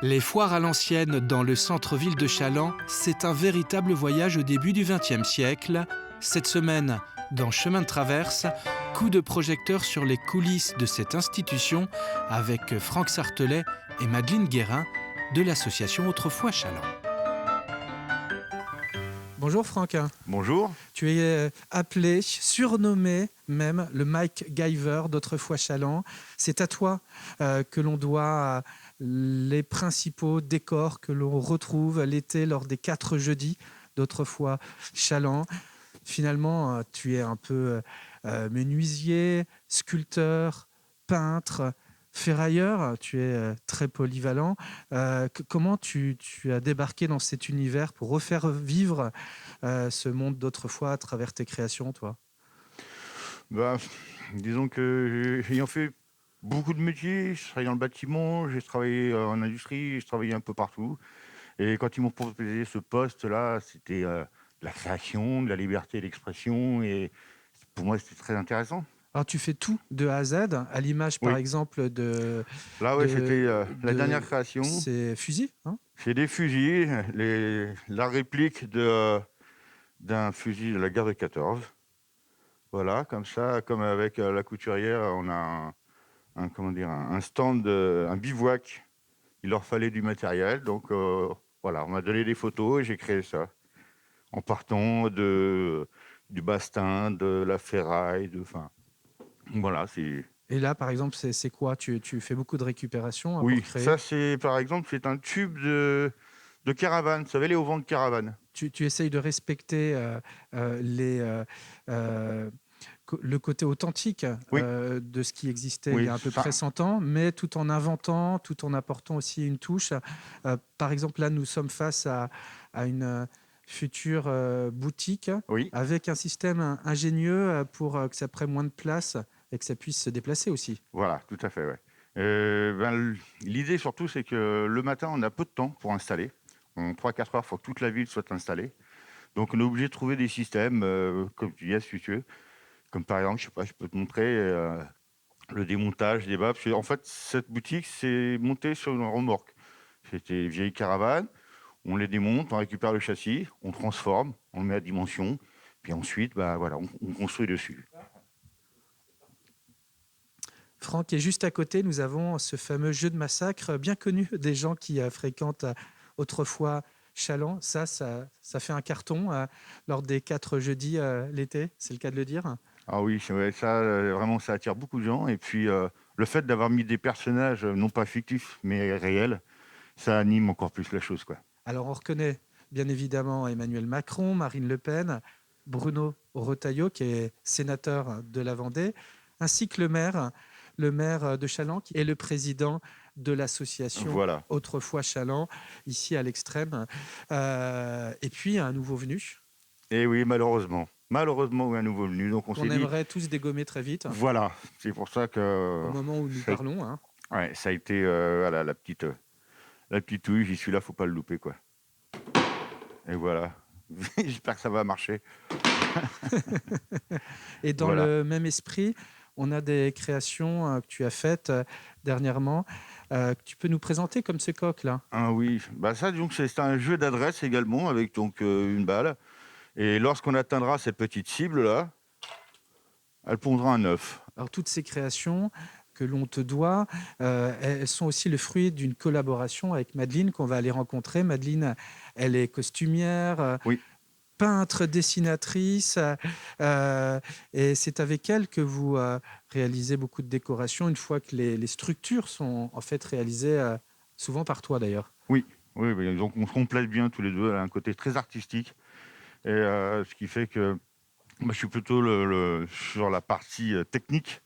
Les foires à l'ancienne dans le centre-ville de Challans, c'est un véritable voyage au début du XXe siècle. Cette semaine, dans Chemin de traverse, coup de projecteur sur les coulisses de cette institution avec Franck Sartelet et Madeleine Guérin de l'association Autrefois Challans. Bonjour Franck. Bonjour. Tu es appelé, surnommé même le Mike Giver d'Autrefois Challans. C'est à toi que l'on doit les principaux décors que l'on retrouve l'été lors des 4 jeudis d'Autrefois Challans. Finalement, tu es un peu menuisier, sculpteur, peintre, ferrailleur. Tu es très polyvalent. Comment tu as débarqué dans cet univers pour refaire vivre ce monde d'autrefois à travers tes créations, toi? Disons que ayant fait beaucoup de métiers, je travaillé dans le bâtiment, j'ai travaillé en industrie, je travaillé un peu partout. Et quand ils m'ont proposé ce poste-là, c'était de la création, de la liberté d'expression. Et pour moi, c'était très intéressant. Alors, tu fais tout de A à Z, à l'image, par Oui, exemple, là, ouais, c'était la dernière de création. ces fusils, hein. C'est des fusils, la réplique d'un fusil de la guerre de 14. Voilà, comme ça, comme avec la couturière, on a un stand, un bivouac. Il leur fallait du matériel, donc voilà, on m'a donné des photos et j'ai créé ça. En partant du bastin, de la ferraille, voilà, c'est... Et là, par exemple, c'est quoi? Tu fais beaucoup de récupération pour Oui, créer. ça c'est, par exemple, c'est un tube de caravane, vous savez, les auvents de caravane. Tu essayes de respecter le côté authentique Oui, de ce qui existait il y oui, a à peu ça, près 100 ans, mais tout en inventant, tout en apportant aussi une touche. Par exemple, là, nous sommes face à une future boutique oui, avec un système ingénieux pour que ça prenne moins de place et que ça puisse se déplacer aussi. voilà, tout à fait, ouais. L'idée surtout, c'est que le matin, on a peu de temps pour installer. En 3-4 heures, il faut que toute la ville soit installée. Donc, on est obligé de trouver des systèmes, comme tu dis, astucieux. Comme par exemple, je sais pas, je peux te montrer le démontage des bas. Parce que, en fait, cette boutique, c'est monté sur une remorque. C'était une vieille caravane. On les démonte, on récupère le châssis, on transforme, on le met à dimension. Puis ensuite, voilà, on construit dessus. Franck, et juste à côté, nous avons ce fameux jeu de massacre bien connu des gens qui fréquentent autrefois Challans. Ça fait un carton lors des 4 jeudis l'été, c'est le cas de le dire. Ah oui, ouais, ça, vraiment, ça attire beaucoup de gens. Et puis, le fait d'avoir mis des personnages, non pas fictifs, mais réels, ça anime encore plus la chose, quoi. Alors on reconnaît bien évidemment Emmanuel Macron, Marine Le Pen, Bruno Retailleau qui est sénateur de la Vendée, ainsi que le maire de Challans qui est le président de l'association Voilà. Autrefois Challans, ici à l'extrême. Et puis un nouveau venu Et oui, malheureusement. Malheureusement, un nouveau venu. Donc, on qu'on s'est dit, aimerait tous dégommer très vite voilà, c'est pour ça que au moment où nous ça, parlons, hein. ouais, ça a été voilà, la petite touille. J'y suis là, faut pas le louper, quoi. Et voilà. J'espère que ça va marcher. Et dans Voilà. le même esprit, on a des créations que tu as faites dernièrement, que tu peux nous présenter comme ce coq-là. Ah oui, ça, donc, c'est un jeu d'adresse également avec donc une balle. Et lorsqu'on atteindra cette petite cible-là, elle pondra un œuf. Alors toutes ces créations que l'on te doit, elles sont aussi le fruit d'une collaboration avec Madeleine qu'on va aller rencontrer. Madeleine, elle est costumière, Oui, peintre, dessinatrice, et c'est avec elle que vous réalisez beaucoup de décorations une fois que les structures sont en fait réalisées, souvent par toi d'ailleurs. oui, oui, oui. Donc, on se complète bien tous les deux. Elle a un côté très artistique. Et ce qui fait que je suis plutôt sur la partie technique,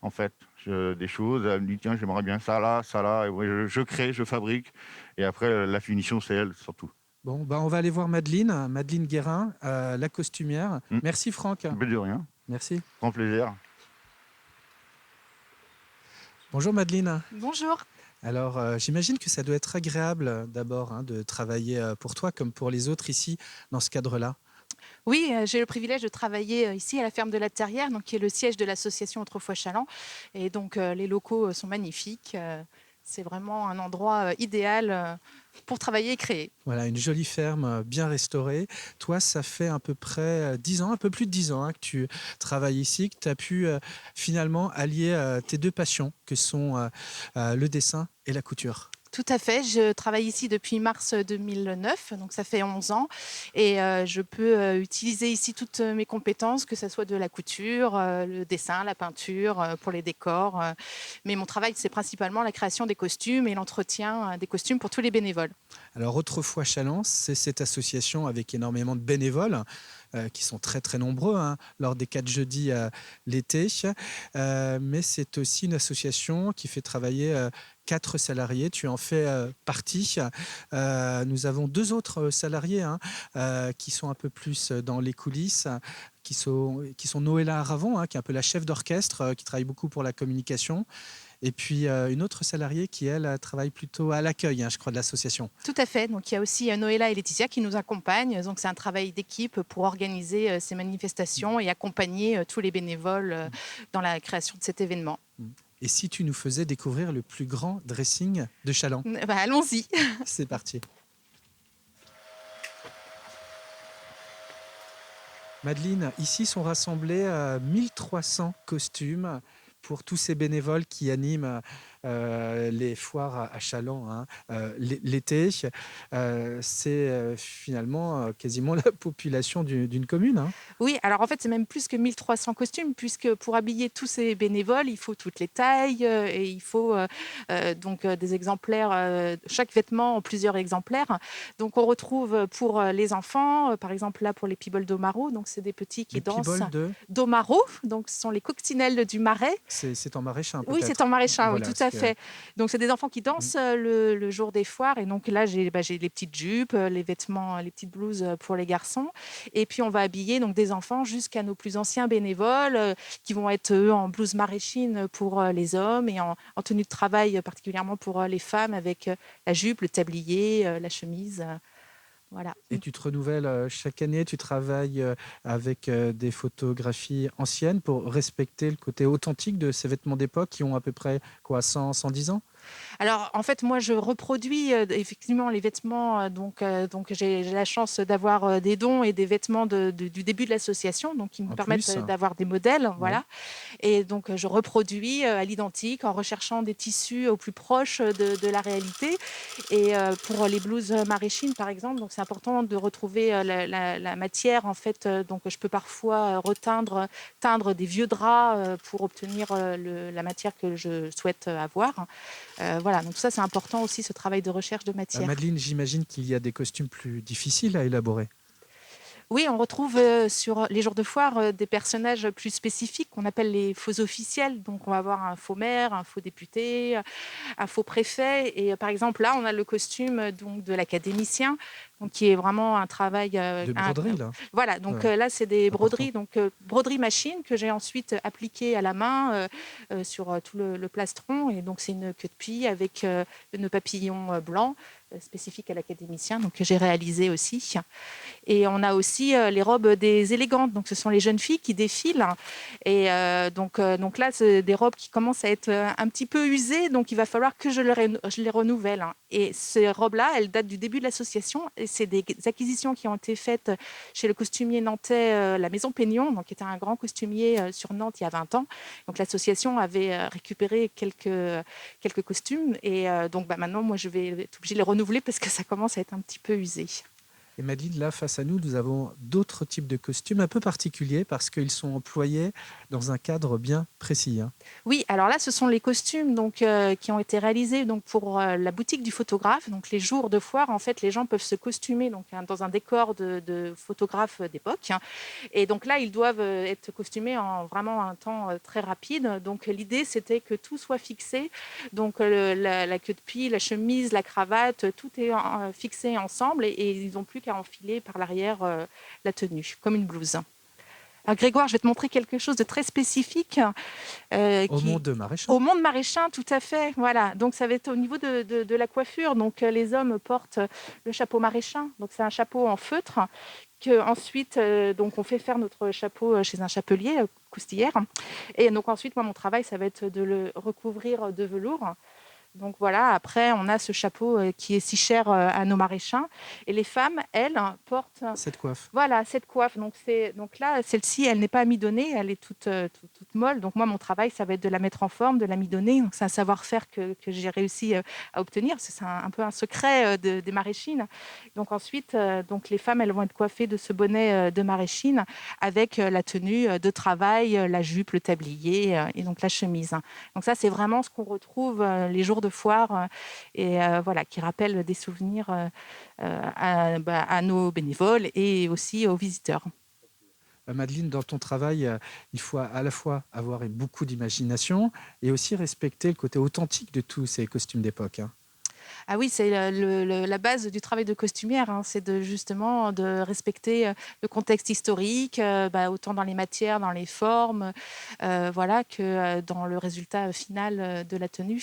en fait, des choses. Elle me dit, tiens, j'aimerais bien ça là. Et ouais, je crée, je fabrique. Et après, la finition, c'est elle, surtout. Bon, on va aller voir Madeleine Guérin, la costumière. Hmm. Merci Franck. Mais de rien, Merci. grand plaisir. Bonjour Madeleine. Bonjour. Alors, j'imagine que ça doit être agréable d'abord de travailler pour toi comme pour les autres ici dans ce cadre-là. Oui, j'ai le privilège de travailler ici à la ferme de la Terrière, donc qui est le siège de l'association Autrefois Challans. Et donc les locaux sont magnifiques. C'est vraiment un endroit idéal pour travailler et créer. Voilà, une jolie ferme bien restaurée. Toi, ça fait à peu près 10 ans, un peu plus de 10 ans que tu travailles ici, que tu as pu finalement allier tes deux passions, que sont le dessin et la couture. Tout à fait. Je travaille ici depuis mars 2009, donc ça fait 11 ans. Et je peux utiliser ici toutes mes compétences, que ce soit de la couture, le dessin, la peinture, pour les décors. Mais mon travail, c'est principalement la création des costumes et l'entretien des costumes pour tous les bénévoles. Alors, Autrefois Challenge, c'est cette association avec énormément de bénévoles qui sont très très nombreux lors des 4 jeudis l'été. Mais c'est aussi une association qui fait travailler 4 salariés. Tu en fais partie. Nous avons 2 autres salariés qui sont un peu plus dans les coulisses. Qui sont Noëlla Aravon, qui est un peu la chef d'orchestre, qui travaille beaucoup pour la communication. Et puis une autre salariée qui, elle, travaille plutôt à l'accueil, je crois, de l'association. Tout à fait. Donc il y a aussi Noëlla et Laetitia qui nous accompagnent. Donc c'est un travail d'équipe pour organiser ces manifestations et accompagner tous les bénévoles dans la création de cet événement. Et si tu nous faisais découvrir le plus grand dressing de Chaland? Allons-y. C'est parti. Madeleine, ici sont rassemblés 1300 costumes pour tous ces bénévoles qui animent les foires à Chaland l'été. C'est finalement quasiment la population d'une commune. Oui, alors en fait, c'est même plus que 1300 costumes, puisque pour habiller tous ces bénévoles, il faut toutes les tailles et il faut donc des exemplaires, chaque vêtement en plusieurs exemplaires. Donc on retrouve pour les enfants, par exemple là pour les piboles d'Omaro, donc c'est des petits qui dansent. D'Omaro, donc ce sont les coccinelles du Marais. C'est en maraîchin, peut-être. Oui, c'est en maraîchin, voilà, oui, tout à fait. Donc, c'est des enfants qui dansent le jour des foires. Et donc, là, j'ai les petites jupes, les vêtements, les petites blouses pour les garçons. Et puis, on va habiller donc, des enfants jusqu'à nos plus anciens bénévoles qui vont être, eux, en blouse maraîchine pour les hommes et en tenue de travail, particulièrement pour les femmes, avec la jupe, le tablier, la chemise. Voilà. Et tu te renouvelles chaque année, tu travailles avec des photographies anciennes pour respecter le côté authentique de ces vêtements d'époque qui ont à peu près 110 ans? Alors, en fait, moi, je reproduis effectivement les vêtements. Donc j'ai la chance d'avoir des dons et des vêtements du début de l'association, donc qui me permettent d'avoir des modèles. Voilà. Et donc, je reproduis à l'identique en recherchant des tissus au plus proche de la réalité. Et pour les blouses maraîchines, par exemple, donc c'est important de retrouver la matière. En fait, donc je peux parfois teindre des vieux draps pour obtenir la matière que je souhaite avoir. Voilà, donc ça c'est important aussi, ce travail de recherche de matière. Madeleine, j'imagine qu'il y a des costumes plus difficiles à élaborer. Oui, on retrouve sur les jours de foire des personnages plus spécifiques qu'on appelle les faux officiels. Donc on va avoir un faux maire, un faux député, un faux préfet. Et par exemple là, on a le costume donc, de l'académicien, donc, qui est vraiment un travail... de broderie, là. Voilà, donc là c'est des broderies, donc broderie machine que j'ai ensuite appliquée à la main sur tout le plastron. Et donc c'est une queue de pie avec nos papillons blancs spécifiques à l'académicien, donc que j'ai réalisé aussi. Et on a aussi les robes des élégantes, donc ce sont les jeunes filles qui défilent. Et donc là, c'est des robes qui commencent à être un petit peu usées, donc il va falloir que je les renouvelle. Et ces robes-là, elles datent du début de l'association, et c'est des acquisitions qui ont été faites chez le costumier nantais, la Maison Peignon, donc qui était un grand costumier sur Nantes il y a 20 ans. Donc l'association avait récupéré quelques costumes, et donc maintenant, moi, je vais être obligée de les renouveler parce que ça commence à être un petit peu usé. Et Madeleine, là, face à nous, nous avons d'autres types de costumes un peu particuliers parce qu'ils sont employés dans un cadre bien précis. Oui, alors là, ce sont les costumes donc, qui ont été réalisés donc, pour la boutique du photographe. Donc, les jours de foire, en fait, les gens peuvent se costumer donc, dans un décor de photographe d'époque. Et donc là, ils doivent être costumés en vraiment un temps très rapide. Donc, l'idée, c'était que tout soit fixé. Donc, la queue de pie, la chemise, la cravate, tout est fixé ensemble et ils n'ont plus qu'à enfiler par l'arrière la tenue, comme une blouse. Alors Grégoire, je vais te montrer quelque chose de très spécifique. Au monde maraîchin. Au monde maraîchin, tout à fait. Voilà. Donc ça va être au niveau de la coiffure. Donc les hommes portent le chapeau maraîchin. Donc c'est un chapeau en feutre que ensuite donc on fait faire notre chapeau chez un chapelier, coustillère. Et donc ensuite, moi mon travail, ça va être de le recouvrir de velours. Donc voilà, après, on a ce chapeau qui est si cher à nos maraîchins. Et les femmes, elles, portent Cette coiffe. voilà, cette coiffe. Donc là, celle-ci, elle n'est pas amidonnée, elle est toute molle. Donc moi, mon travail, ça va être de la mettre en forme, de l'amidonner. Donc c'est un savoir-faire que j'ai réussi à obtenir. C'est un peu un secret des maraîchines. Donc ensuite, donc les femmes, elles vont être coiffées de ce bonnet de maraîchine avec la tenue de travail, la jupe, le tablier et donc la chemise. Donc ça, c'est vraiment ce qu'on retrouve les jours de foire et voilà, qui rappelle des souvenirs à nos bénévoles et aussi aux visiteurs. Madeleine, dans ton travail, il faut à la fois avoir beaucoup d'imagination et aussi respecter le côté authentique de tous ces costumes d'époque, hein. Ah oui, c'est la base du travail de costumière, hein, c'est justement de respecter le contexte historique, autant dans les matières, dans les formes, voilà, que dans le résultat final de la tenue.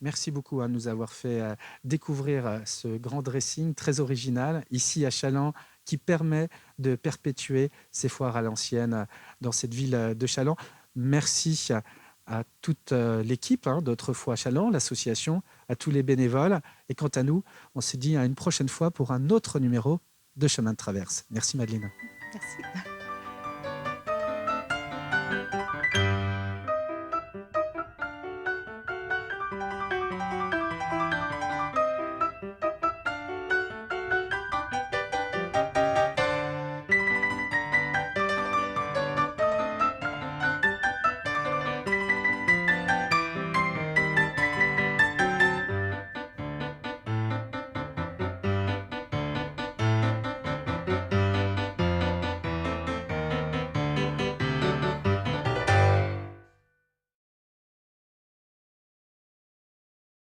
Merci beaucoup de nous avoir fait découvrir ce grand dressing très original ici à Challans qui permet de perpétuer ces foires à l'ancienne dans cette ville de Challans. Merci à toute l'équipe d'Autrefois Challans, l'association, à tous les bénévoles. Et quant à nous, on se dit à une prochaine fois pour un autre numéro de Chemin de Traverse. Merci Madeleine. Merci.